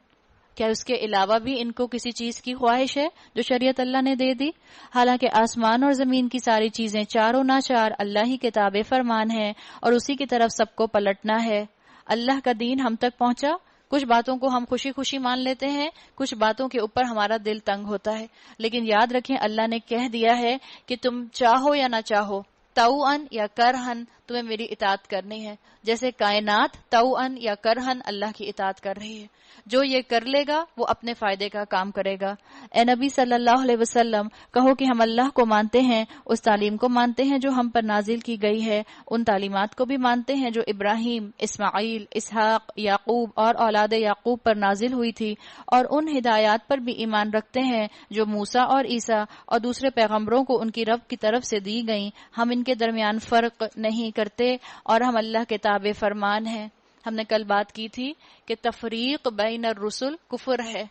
کیا اس کے علاوہ بھی ان کو کسی چیز کی خواہش ہے جو شریعت اللہ نے دے دی؟ حالانکہ آسمان اور زمین کی ساری چیزیں چاروں ناچار اللہ ہی کے تابع فرمان ہیں اور اسی کی طرف سب کو پلٹنا ہے۔ اللہ کا دین ہم تک پہنچا، کچھ باتوں کو ہم خوشی خوشی مان لیتے ہیں، کچھ باتوں کے اوپر ہمارا دل تنگ ہوتا ہے، لیکن یاد رکھیں اللہ نے کہہ دیا ہے کہ تم چاہو یا نہ چاہو، توأن یا کرہن تمہیں میری اطاعت کرنی ہے، جیسے کائنات توأن یا کرہن اللہ کی اطاعت کر رہی ہے۔ جو یہ کر لے گا وہ اپنے فائدے کا کام کرے گا۔ اے نبی صلی اللہ علیہ وسلم کہو کہ ہم اللہ کو مانتے ہیں، اس تعلیم کو مانتے ہیں جو ہم پر نازل کی گئی ہے، ان تعلیمات کو بھی مانتے ہیں جو ابراہیم، اسماعیل، اسحاق، یعقوب اور اولاد یعقوب پر نازل ہوئی تھی، اور ان ہدایات پر بھی ایمان رکھتے ہیں جو موسیٰ اور عیسیٰ اور دوسرے پیغمبروں کو ان کی رب کی طرف سے دی گئیں، ہم ان کے درمیان فرق نہیں کرتے اور ہم اللہ کے تابع فرمان ہیں۔ ہم نے کل بات کی تھی کہ تفریق بین الرسل کفر ہے،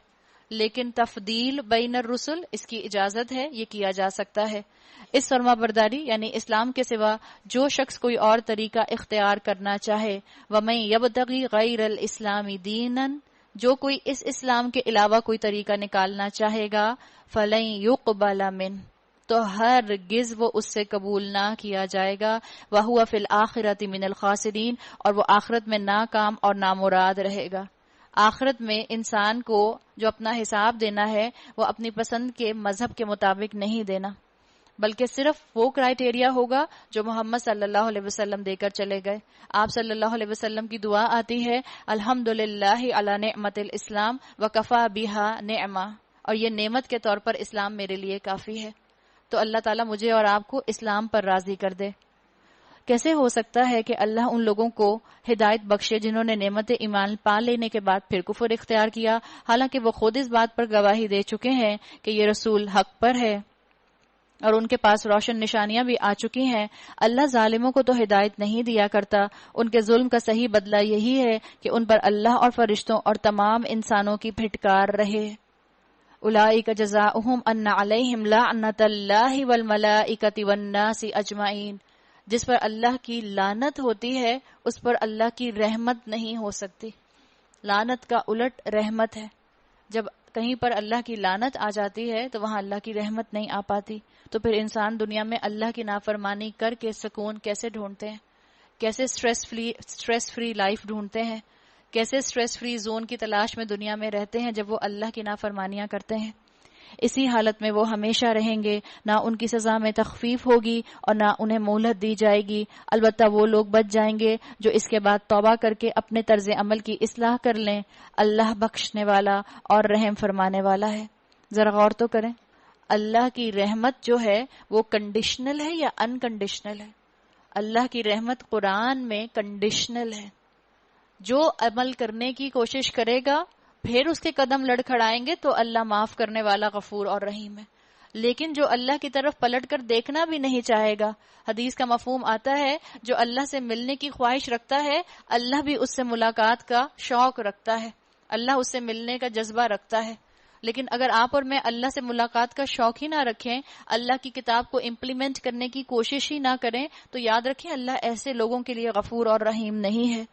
لیکن تفضیل بین الرسل اس کی اجازت ہے، یہ کیا جا سکتا ہے۔ اس فرما برداری یعنی اسلام کے سوا جو شخص کوئی اور طریقہ اختیار کرنا چاہے، وَمَن يَبْتَغِي غَيْرَ الْإِسْلَامِ دِينًا، جو کوئی اس اسلام کے علاوہ کوئی طریقہ نکالنا چاہے گا، فَلَن يُقْبَلَ مِنْهُ، تو ہرگز وہ اس سے قبول نہ کیا جائے گا، وَهُوَ فِي الْآخِرَةِ مِنَ الْخَاسِرِينَ، اور وہ آخرت میں ناکام اور نامراد رہے گا۔ آخرت میں انسان کو جو اپنا حساب دینا ہے وہ اپنی پسند کے مذہب کے مطابق نہیں دینا، بلکہ صرف وہ کرائیٹیریا ہوگا جو محمد صلی اللہ علیہ وسلم دے کر چلے گئے۔ آپ صلی اللہ علیہ وسلم کی دعا آتی ہے الحمدللہ علی نعمت الاسلام وکفا بہا نعمہ، اور یہ نعمت کے طور پر اسلام میرے لیے کافی ہے۔ تو اللہ تعالیٰ مجھے اور آپ کو اسلام پر راضی کر دے۔ کیسے ہو سکتا ہے کہ اللہ ان لوگوں کو ہدایت بخشے جنہوں نے نعمت ایمان پا لینے کے بعد پھر کفر اختیار کیا، حالانکہ وہ خود اس بات پر گواہی دے چکے ہیں کہ یہ رسول حق پر ہے اور ان کے پاس روشن نشانیاں بھی آ چکی ہیں۔ اللہ ظالموں کو تو ہدایت نہیں دیا کرتا، ان کے ظلم کا صحیح بدلہ یہی ہے کہ ان پر اللہ اور فرشتوں اور تمام انسانوں کی پھٹکار رہے۔ اولئک جزاؤہم ان علیہم لعنت اللہ والملائکۃ والناس اجمعین، جس پر اللہ کی لعنت ہوتی ہے اس پر اللہ کی رحمت نہیں ہو سکتی۔ لعنت کا الٹ رحمت ہے۔ جب کہیں پر اللہ کی لعنت آ جاتی ہے تو وہاں اللہ کی رحمت نہیں آ پاتی. تو پھر انسان دنیا میں اللہ کی نافرمانی کر کے سکون کیسے ڈھونڈتے ہیں؟ کیسے سٹریس فری لائف ڈھونڈتے ہیں؟ کیسے سٹریس فری زون کی تلاش میں دنیا میں رہتے ہیں جب وہ اللہ کی نافرمانیاں کرتے ہیں؟ اسی حالت میں وہ ہمیشہ رہیں گے. نہ ان کی سزا میں تخفیف ہوگی اور نہ انہیں مہلت دی جائے گی. البتہ وہ لوگ بچ جائیں گے جو اس کے بعد توبہ کر کے اپنے طرز عمل کی اصلاح کر لیں. اللہ بخشنے والا اور رحم فرمانے والا ہے. ذرا غور تو کریں، اللہ کی رحمت جو ہے وہ کنڈیشنل ہے یا انکنڈیشنل ہے؟ اللہ کی رحمت قرآن میں کنڈیشنل ہے. جو عمل کرنے کی کوشش کرے گا پھر اس کے قدم لڑکھڑائیں گے تو اللہ معاف کرنے والا غفور اور رحیم ہے. لیکن جو اللہ کی طرف پلٹ کر دیکھنا بھی نہیں چاہے گا، حدیث کا مفہوم آتا ہے جو اللہ سے ملنے کی خواہش رکھتا ہے اللہ بھی اس سے ملاقات کا شوق رکھتا ہے، اللہ اس سے ملنے کا جذبہ رکھتا ہے. لیکن اگر آپ اور میں اللہ سے ملاقات کا شوق ہی نہ رکھیں، اللہ کی کتاب کو امپلیمنٹ کرنے کی کوشش ہی نہ کریں، تو یاد رکھیں اللہ ایسے لوگوں کے لیے غفور اور رحیم نہیں ہے.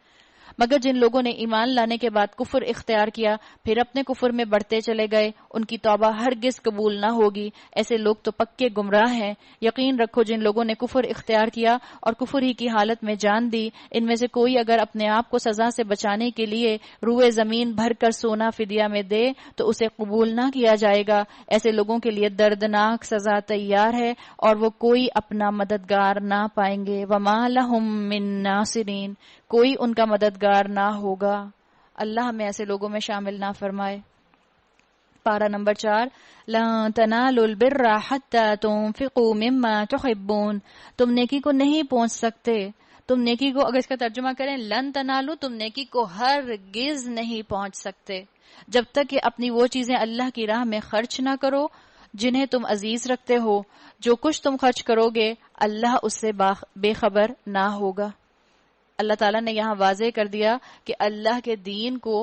مگر جن لوگوں نے ایمان لانے کے بعد کفر اختیار کیا پھر اپنے کفر میں بڑھتے چلے گئے، ان کی توبہ ہرگز قبول نہ ہوگی. ایسے لوگ تو پکے گمراہ ہیں. یقین رکھو جن لوگوں نے کفر اختیار کیا اور کفر ہی کی حالت میں جان دی، ان میں سے کوئی اگر اپنے آپ کو سزا سے بچانے کے لیے روئے زمین بھر کر سونا فدیہ میں دے تو اسے قبول نہ کیا جائے گا. ایسے لوگوں کے لیے دردناک سزا تیار ہے اور وہ کوئی اپنا مددگار نہ پائیں گے. وما لہم من ناصرین، کوئی ان کا مددگار نہ ہوگا. اللہ ہمیں ایسے لوگوں میں شامل نہ فرمائے. پارہ نمبر 4، لن تنالوا البر حتى تنفقوا مما تحبون، تم نیکی کو نہیں پہنچ سکتے. تم نیکی کو اگر اس کا ترجمہ کریں لن تنالو، تم نیکی کو ہرگز نہیں پہنچ سکتے جب تک کہ اپنی وہ چیزیں اللہ کی راہ میں خرچ نہ کرو جنہیں تم عزیز رکھتے ہو. جو کچھ تم خرچ کرو گے اللہ اس سے بے خبر نہ ہوگا. اللہ تعالیٰ نے یہاں واضح کر دیا کہ اللہ کے دین کو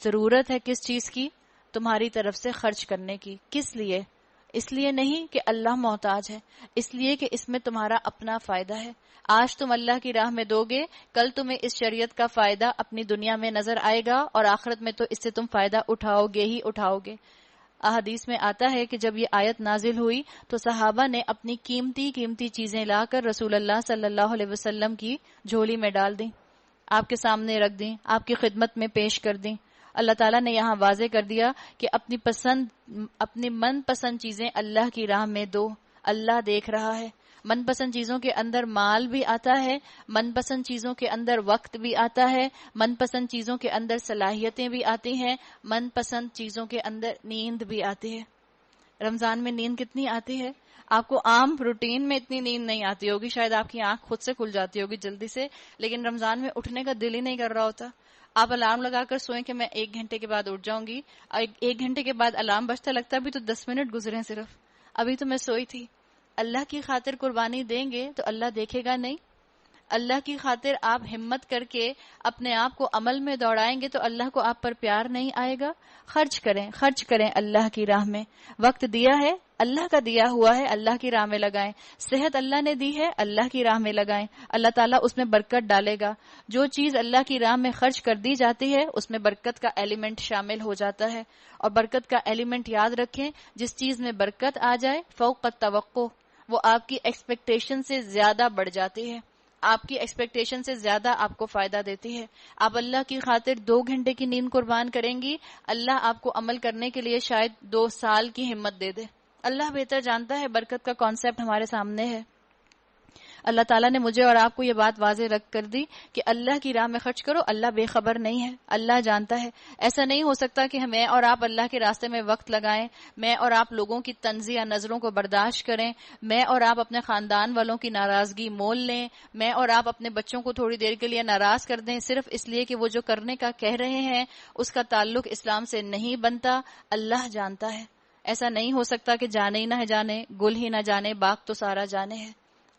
ضرورت ہے کس چیز کی؟ تمہاری طرف سے خرچ کرنے کی. کس لیے؟ اس لیے نہیں کہ اللہ محتاج ہے، اس لیے کہ اس میں تمہارا اپنا فائدہ ہے. آج تم اللہ کی راہ میں دو گے، کل تمہیں اس شریعت کا فائدہ اپنی دنیا میں نظر آئے گا اور آخرت میں تو اس سے تم فائدہ اٹھاؤ گے ہی اٹھاؤ گے. احادیث میں آتا ہے کہ جب یہ آیت نازل ہوئی تو صحابہ نے اپنی قیمتی چیزیں لا کر رسول اللہ صلی اللہ علیہ وسلم کی جھولی میں ڈال دیں، آپ کے سامنے رکھ دیں، آپ کی خدمت میں پیش کر دیں. اللہ تعالیٰ نے یہاں واضح کر دیا کہ اپنی من پسند چیزیں اللہ کی راہ میں دو. اللہ دیکھ رہا ہے. من پسند چیزوں کے اندر مال بھی آتا ہے، من پسند چیزوں کے اندر وقت بھی آتا ہے، من پسند چیزوں کے اندر صلاحیتیں بھی آتی ہیں، من پسند چیزوں کے اندر نیند بھی آتی ہے. رمضان میں نیند کتنی آتی ہے؟ آپ کو عام روٹین میں اتنی نیند نہیں آتی ہوگی، شاید آپ کی آنکھ خود سے کھل جاتی ہوگی جلدی سے، لیکن رمضان میں اٹھنے کا دل ہی نہیں کر رہا ہوتا. آپ الارم لگا کر سوئیں کہ میں 1 گھنٹے کے بعد اٹھ جاؤں گی، 1 گھنٹے کے بعد الارم بجتا لگتا ہے ابھی تو 10 منٹ گزرے ہیں صرف، ابھی تو میں سوئی تھی. اللہ کی خاطر قربانی دیں گے تو اللہ دیکھے گا نہیں؟ اللہ کی خاطر آپ ہمت کر کے اپنے آپ کو عمل میں دوڑائیں گے تو اللہ کو آپ پر پیار نہیں آئے گا؟ خرچ کریں اللہ کی راہ میں. وقت دیا ہے اللہ کا دیا ہوا ہے، اللہ کی راہ میں لگائیں. صحت اللہ نے دی ہے، اللہ کی راہ میں لگائیں. اللہ تعالیٰ اس میں برکت ڈالے گا. جو چیز اللہ کی راہ میں خرچ کر دی جاتی ہے اس میں برکت کا ایلیمنٹ شامل ہو جاتا ہے. اور برکت کا ایلیمنٹ یاد رکھیں، جس چیز میں برکت آ جائے فوق التوقع، وہ آپ کی ایکسپیکٹیشن سے زیادہ بڑھ جاتی ہے، آپ کی ایکسپیکٹیشن سے زیادہ آپ کو فائدہ دیتی ہے. آپ اللہ کی خاطر 2 گھنٹے کی نیند قربان کریں گی، اللہ آپ کو عمل کرنے کے لیے شاید 2 سال کی ہمت دے دے. اللہ بہتر جانتا ہے. برکت کا کانسیپٹ ہمارے سامنے ہے. اللہ تعالیٰ نے مجھے اور آپ کو یہ بات واضح رکھ کر دی کہ اللہ کی راہ میں خرچ کرو. اللہ بے خبر نہیں ہے، اللہ جانتا ہے. ایسا نہیں ہو سکتا کہ میں اور آپ اللہ کے راستے میں وقت لگائیں، میں اور آپ لوگوں کی طنزی یا نظروں کو برداشت کریں، میں اور آپ اپنے خاندان والوں کی ناراضگی مول لیں، میں اور آپ اپنے بچوں کو تھوڑی دیر کے لیے ناراض کر دیں صرف اس لیے کہ وہ جو کرنے کا کہہ رہے ہیں اس کا تعلق اسلام سے نہیں بنتا. اللہ جانتا ہے. ایسا نہیں ہو سکتا کہ جانے ہی نہ جانے، گل ہی نہ جانے، باغ تو سارا جانے ہے.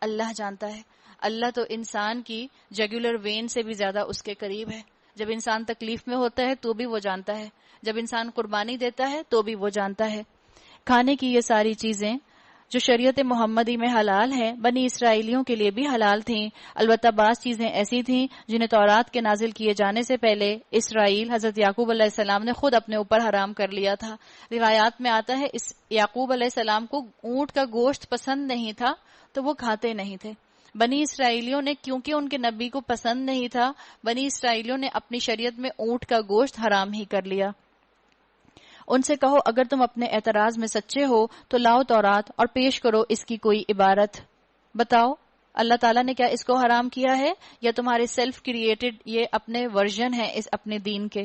اللہ جانتا ہے. اللہ تو انسان کی جگولر وین سے بھی زیادہ اس کے قریب ہے. جب انسان تکلیف میں ہوتا ہے تو بھی وہ جانتا ہے، جب انسان قربانی دیتا ہے تو بھی وہ جانتا ہے. کھانے کی یہ ساری چیزیں جو شریعت محمدی میں حلال ہیں بنی اسرائیلیوں کے لیے بھی حلال تھیں، البتہ بعض چیزیں ایسی تھیں جنہیں تورات کے نازل کیے جانے سے پہلے اسرائیل حضرت یعقوب علیہ السلام نے خود اپنے اوپر حرام کر لیا تھا۔ روایات میں آتا ہے اس یعقوب علیہ السلام کو اونٹ کا گوشت پسند نہیں تھا تو وہ کھاتے نہیں تھے۔ بنی اسرائیلیوں نے کیونکہ ان کے نبی کو پسند نہیں تھا، بنی اسرائیلیوں نے اپنی شریعت میں اونٹ کا گوشت حرام ہی کر لیا۔ ان سے کہو اگر تم اپنے اعتراض میں سچے ہو تو لاؤ تورات اور پیش کرو اس کی کوئی عبارت۔ بتاؤ اللہ تعالیٰ نے کیا اس کو حرام کیا ہے یا تمہارے سیلف کریٹڈ یہ اپنے ورژن ہیں اس اپنے دین کے؟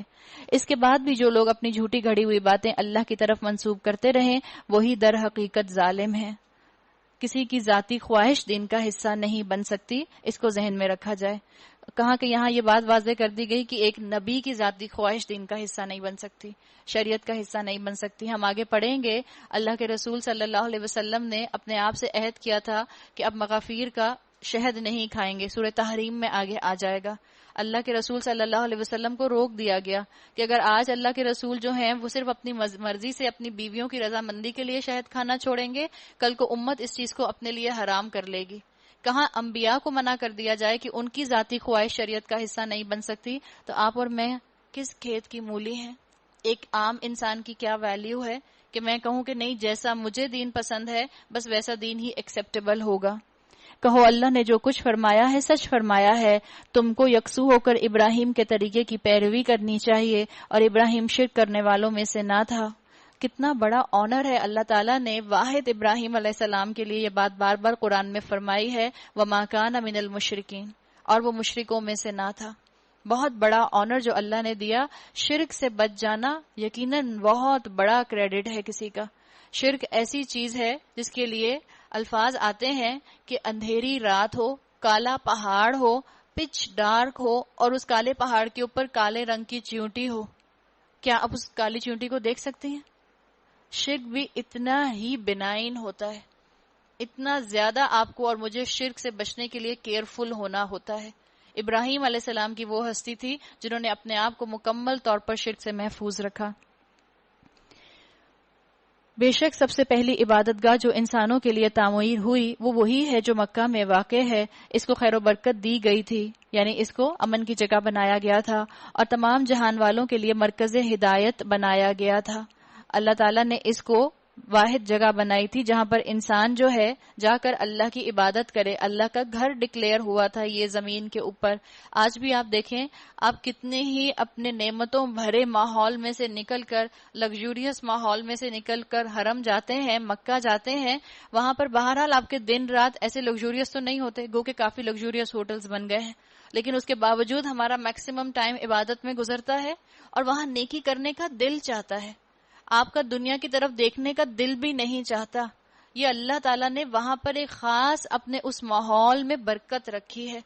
اس کے بعد بھی جو لوگ اپنی جھوٹی گھڑی ہوئی باتیں اللہ کی طرف منسوب کرتے رہیں وہی در حقیقت ظالم ہیں۔ کسی کی ذاتی خواہش دین کا حصہ نہیں بن سکتی، اس کو ذہن میں رکھا جائے۔ کہاں کہ یہاں یہ بات واضح کر دی گئی کہ ایک نبی کی ذاتی خواہش دین کا حصہ نہیں بن سکتی، شریعت کا حصہ نہیں بن سکتی۔ ہم آگے پڑھیں گے اللہ کے رسول صلی اللہ علیہ وسلم نے اپنے آپ سے عہد کیا تھا کہ اب مغافیر کا شہد نہیں کھائیں گے، سورہ تحریم میں آگے آ جائے گا۔ اللہ کے رسول صلی اللہ علیہ وسلم کو روک دیا گیا کہ اگر آج اللہ کے رسول جو ہیں وہ صرف اپنی مرضی سے اپنی بیویوں کی رضامندی کے لیے شہد کھانا چھوڑیں گے، کل کو امت اس چیز کو اپنے لیے حرام کر لے گی۔ کہاں انبیاء کو منع کر دیا جائے کہ ان کی ذاتی خواہش شریعت کا حصہ نہیں بن سکتی، تو آپ اور میں کس کھیت کی مولی ہیں؟ ایک عام انسان کی کیا ویلیو ہے کہ میں کہوں کہ نہیں جیسا مجھے دین پسند ہے بس ویسا دین ہی ایکسیپٹیبل ہوگا۔ کہو اللہ نے جو کچھ فرمایا ہے سچ فرمایا ہے، تم کو یکسو ہو کر ابراہیم کے طریقے کی پیروی کرنی چاہیے اور ابراہیم شرک کرنے والوں میں سے نہ تھا۔ کتنا بڑا آنر ہے، اللہ تعالیٰ نے واحد ابراہیم علیہ السلام کے لیے یہ بات بار بار قرآن میں فرمائی ہے، وَمَا كَانَ مِنَ الْمُشْرِكِينَ، اور وہ مشرکوں میں سے نہ تھا۔ بہت بڑا آنر جو اللہ نے دیا۔ شرک سے بچ جانا یقیناً بہت بڑا کریڈٹ ہے کسی کا۔ شرک ایسی چیز ہے جس کے لیے الفاظ آتے ہیں کہ اندھیری رات ہو، کالا پہاڑ ہو، پچ ڈارک ہو اور اس کالے پہاڑ کے اوپر کالے رنگ کی چیونٹی ہو، کیا آپ اس کالی چیونٹی کو دیکھ سکتے ہیں؟ شرک بھی اتنا ہی بنائن ہوتا ہے، اتنا زیادہ آپ کو اور مجھے شرک سے بچنے کے لیے کیئرفل ہونا ہوتا ہے۔ ابراہیم علیہ السلام کی وہ ہستی تھی جنہوں نے اپنے آپ کو مکمل طور پر شرک سے محفوظ رکھا۔ بے شک سب سے پہلی عبادت گاہ جو انسانوں کے لیے تعمیر ہوئی وہ وہی ہے جو مکہ میں واقع ہے۔ اس کو خیر و برکت دی گئی تھی، یعنی اس کو امن کی جگہ بنایا گیا تھا اور تمام جہان والوں کے لیے مرکز ہدایت بنایا گیا تھا۔ اللہ تعالیٰ نے اس کو واحد جگہ بنائی تھی جہاں پر انسان جو ہے جا کر اللہ کی عبادت کرے۔ اللہ کا گھر ڈکلیئر ہوا تھا یہ زمین کے اوپر۔ آج بھی آپ دیکھیں، آپ کتنے ہی اپنے نعمتوں بھرے ماحول میں سے نکل کر، لگزوریس ماحول میں سے نکل کر حرم جاتے ہیں، مکہ جاتے ہیں، وہاں پر بہرحال آپ کے دن رات ایسے لگزوریس تو نہیں ہوتے، گو کہ کافی لگزوریس ہوٹلز بن گئے ہیں، لیکن اس کے باوجود ہمارا میکسیمم ٹائم عبادت میں گزرتا ہے اور وہاں نیکی کرنے کا دل چاہتا ہے۔ آپ کا دنیا کی طرف دیکھنے کا دل بھی نہیں چاہتا۔ یہ اللہ تعالیٰ نے وہاں پر ایک خاص اپنے اس ماحول میں برکت رکھی ہے۔